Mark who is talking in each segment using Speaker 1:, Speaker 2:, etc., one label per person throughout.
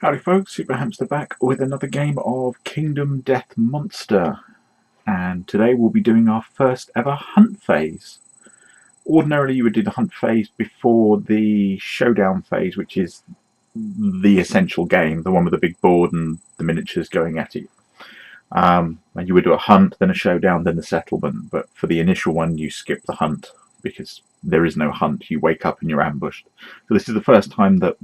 Speaker 1: Howdy folks, Super Hamsta back with another game of Kingdom Death Monster, and today we'll be doing our first ever hunt phase. Ordinarily you would do the hunt phase before the showdown phase, which is the essential game, the one with the big board and the miniatures going at it. And you would do a hunt, then a showdown, then the settlement, but for the initial one you skip the hunt because there is no hunt. You wake up and you're ambushed. So this is the first time that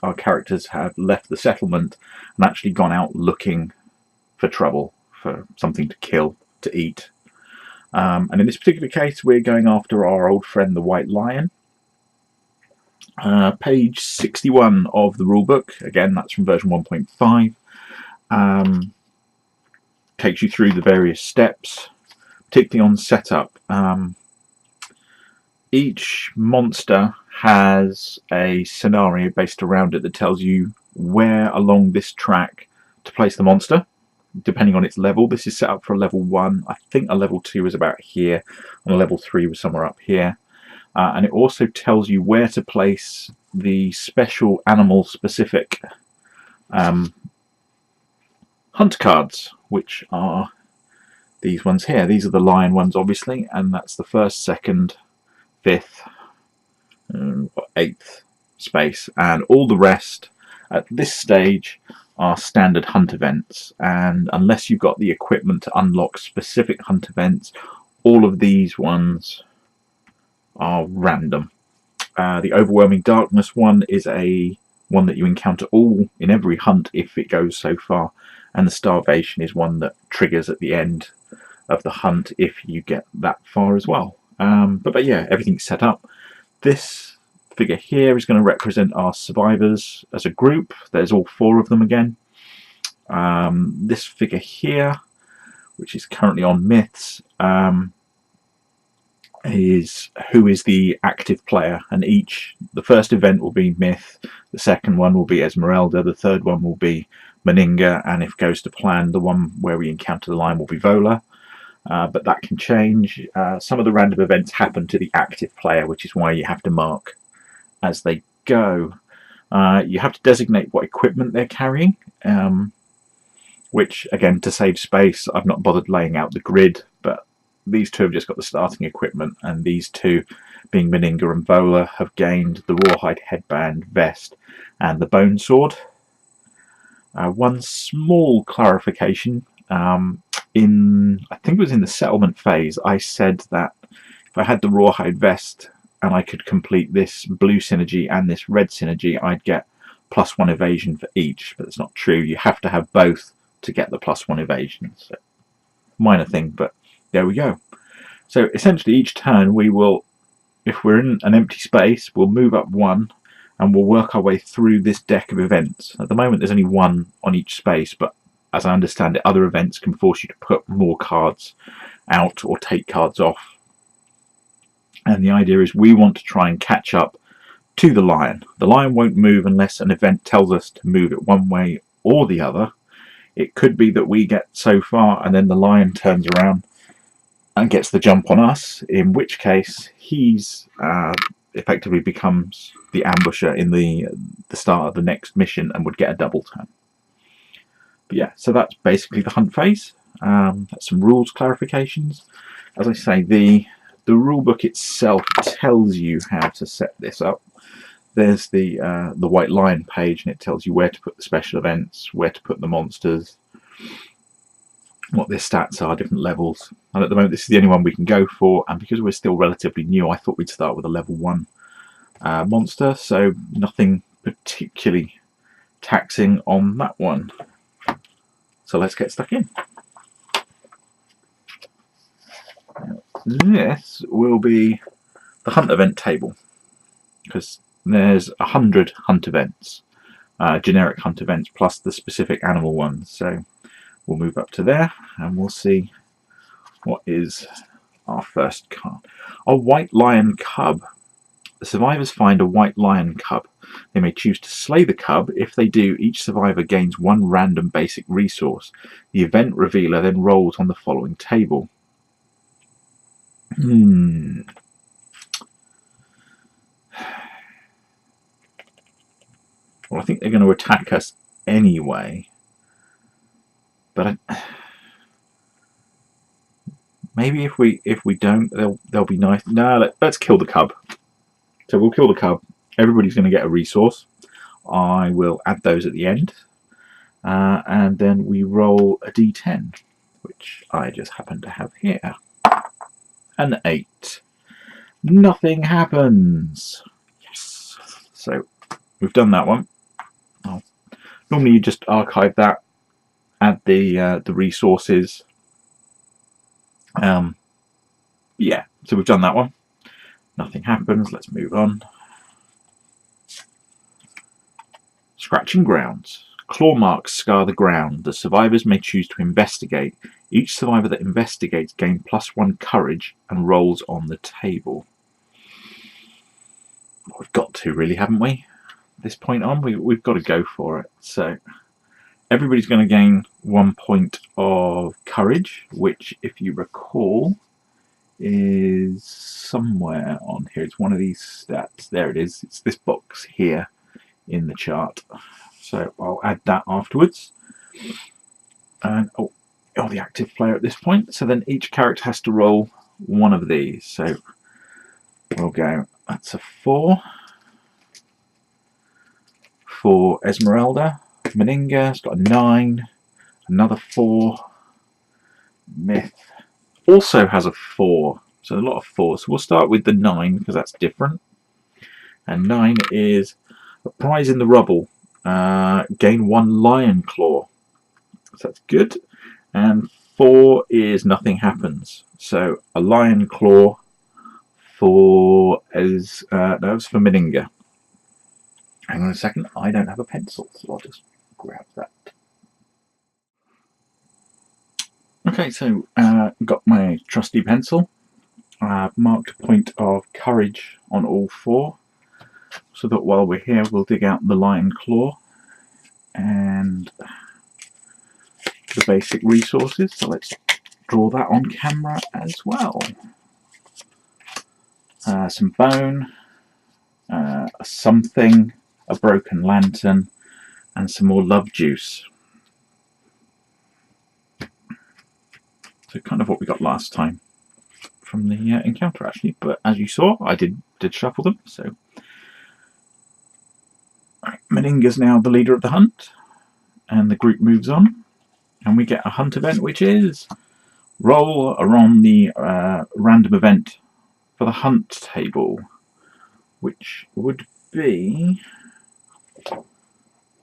Speaker 1: our characters have left the settlement and actually gone out looking for trouble, for something to kill, to eat. And in this particular case we're going after our old friend the White Lion. Page 61 of the rulebook, again that's from version 1.5, takes you through the various steps, particularly on setup. Each monster has a scenario based around it that tells you where along this track to place the monster, depending on its level. This is set up for a level 1. I think a level 2 is about here, and a level 3 was somewhere up here. And it also tells you where to place the special animal-specific hunt cards, which are these ones here. These are the lion ones, obviously, and that's the first, second, 5th, 8th space, and all the rest at this stage are standard hunt events, and unless you've got the equipment to unlock specific hunt events, all of these ones are random. The Overwhelming Darkness one is one that you encounter in every hunt if it goes so far, and the Starvation is one that triggers at the end of the hunt if you get that far as well. But yeah, everything's set up. This figure here is going to represent our survivors as a group. There's all 4 of them again. This figure here, which is currently on myths, is who is the active player, and the first event will be myth, the second one will be Esmeralda, the third one will be Meninga, and if goes to plan, the one where we encounter the lion will be Vola. But that can change. Some of the random events happen to the active player, which is why you have to mark as they go. You have to designate what equipment they're carrying, which, again, to save space, I've not bothered laying out the grid, but these 2 have just got the starting equipment, and these 2, being Meninga and Vola, have gained the Rawhide Headband, Vest, and the Bone Sword. One small clarification. I think it was in the settlement phase, I said that if I had the Rawhide Vest and I could complete this blue synergy and this red synergy, I'd get +1 evasion for each, but that's not true. You have to have both to get the +1 evasion. So, minor thing, but there we go. So essentially each turn we will, if we're in an empty space, we'll move up 1 and we'll work our way through this deck of events. At the moment there's only 1 on each space, but as I understand it, other events can force you to put more cards out or take cards off. And the idea is we want to try and catch up to the lion. The lion won't move unless an event tells us to move it one way or the other. It could be that we get so far and then the lion turns around and gets the jump on us, in which case he's effectively becomes the ambusher in the start of the next mission and would get a double turn. But yeah, so that's basically the hunt phase. That's some rules clarifications. As I say, the rulebook itself tells you how to set this up. There's the White Lion page, and it tells you where to put the special events, where to put the monsters, what their stats are, different levels. And at the moment, this is the only one we can go for. And because we're still relatively new, I thought we'd start with a level 1 monster. So nothing particularly taxing on that one. So let's get stuck in. This will be the hunt event table, because there's 100 hunt events, generic hunt events, plus the specific animal ones. So we'll move up to there and we'll see what is our first card. A White Lion Cub. The survivors find a White Lion Cub. They may choose to slay the cub. If they do, each survivor gains 1 random basic resource. The event revealer then rolls on the following table. Well, I think they're going to attack us anyway. But maybe if we don't, they'll be nice. No, let's kill the cub. So we'll kill the cub. Everybody's going to get a resource. I will add those at the end. And then we roll a d10, which I just happen to have here. An 8. Nothing happens. Yes. So we've done that one. Normally you just archive that, add the resources. Yeah, so we've done that one. Nothing happens. Let's move on. Scratching grounds. Claw marks scar the ground. The survivors may choose to investigate. Each survivor that investigates gains +1 courage and rolls on the table. We've got to, really, haven't we? At this point on, we've got to go for it. So everybody's going to gain 1 point of courage, which, if you recall, is somewhere on here. It's one of these stats. There it is. It's this box here in the chart. So I'll add that afterwards. And oh, the active player at this point. So then each character has to roll one of these. So we'll go, that's a 4 for Esmeralda. Meninga's got a 9, another 4. Myth also has a 4, so a lot of 4s. So we'll start with the 9 because that's different. And 9 is a prize in the rubble. Gain 1 lion claw, so that's good. And 4 is nothing happens. So a lion claw for it's for Meninga. Hang on a second, I don't have a pencil, so I'll just grab that. Okay, so got my trusty pencil. Marked a point of courage on all 4, so that while we're here we'll dig out the lion claw and the basic resources. So let's draw that on camera as well. Some bone, something, a broken lantern, and some more love juice. So kind of what we got last time from the encounter, actually. But as you saw, I did shuffle them. So right, Meninga's now the leader of the hunt, and the group moves on, and we get a hunt event, which is roll on the random event for the hunt table, which would be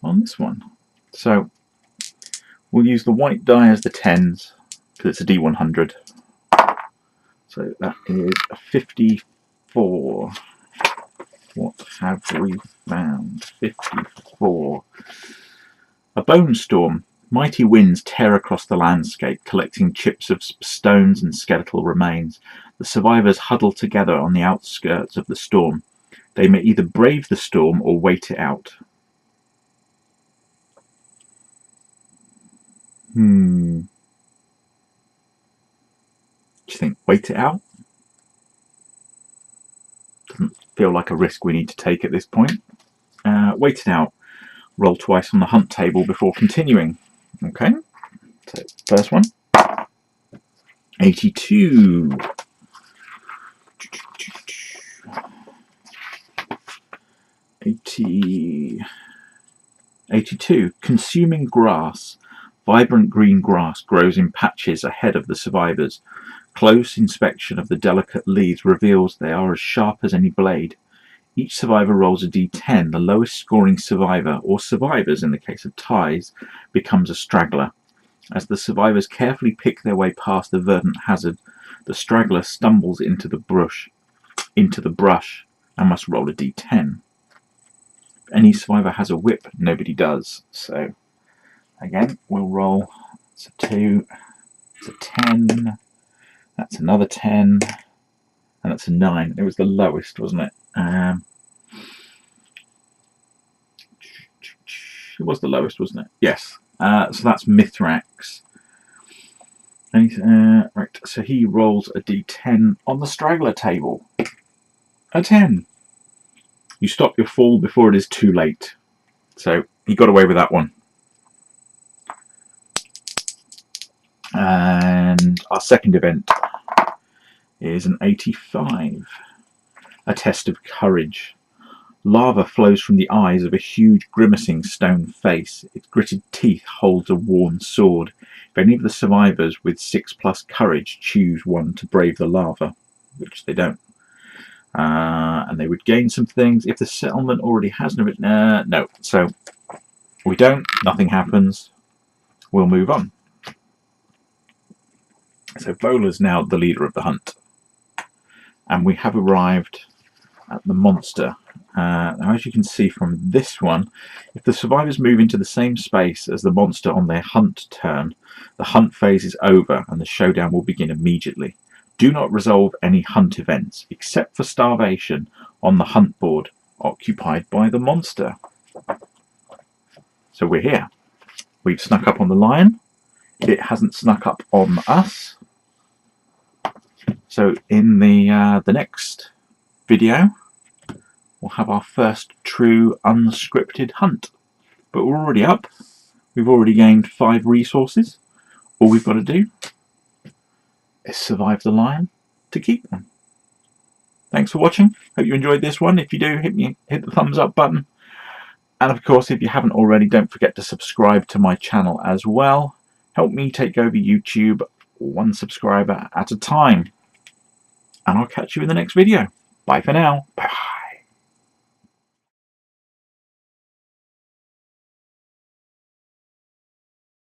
Speaker 1: on this one. So we'll use the white die as the 10s because it's a D100. So that is a 54. What have we found? 54. A bone storm. Mighty winds tear across the landscape, collecting chips of stones and skeletal remains. The survivors huddle together on the outskirts of the storm. They may either brave the storm or wait it out. Do you think wait it out? Doesn't feel like a risk we need to take at this point. Wait it out. Roll twice on the hunt table before continuing. Okay, so first one. 82. 82. Consuming grass. Vibrant green grass grows in patches ahead of the survivors. Close inspection of the delicate leaves reveals they are as sharp as any blade. Each survivor rolls a d10. The lowest scoring survivor, or survivors in the case of ties, becomes a straggler. As the survivors carefully pick their way past the verdant hazard, the straggler stumbles into the brush and must roll a d10. If any survivor has a whip, nobody does. So again, we'll roll. It's a 2, it's a 10, that's another 10, and that's a 9. It was the lowest, wasn't it? It was the lowest, wasn't it? Yes. So that's Mithrax. Right, so he rolls a d10 on the straggler table. A 10. You stop your fall before it is too late. So he got away with that one. And our second event is an 85, a test of courage. Lava flows from the eyes of a huge grimacing stone face. Its gritted teeth holds a worn sword. If any of the survivors with 6+ courage choose one to brave the lava, which they don't, and they would gain some things. If the settlement already has no, so we don't, nothing happens, we'll move on. So Vola's now the leader of the hunt, and we have arrived at the monster. Now, as you can see from this one, if the survivors move into the same space as the monster on their hunt turn, the hunt phase is over and the showdown will begin immediately. Do not resolve any hunt events, except for starvation, on the hunt board occupied by the monster. So we're here. We've snuck up on the lion. It hasn't snuck up on us. So in the next video, we'll have our first true unscripted hunt. But we're already up. We've already gained 5 resources. All we've got to do is survive the lion to keep them. Thanks for watching. Hope you enjoyed this one. If you do, hit the thumbs up button. And of course, if you haven't already, don't forget to subscribe to my channel as well. Help me take over YouTube 1 subscriber at a time. And I'll catch you in the next video. Bye for now. Bye.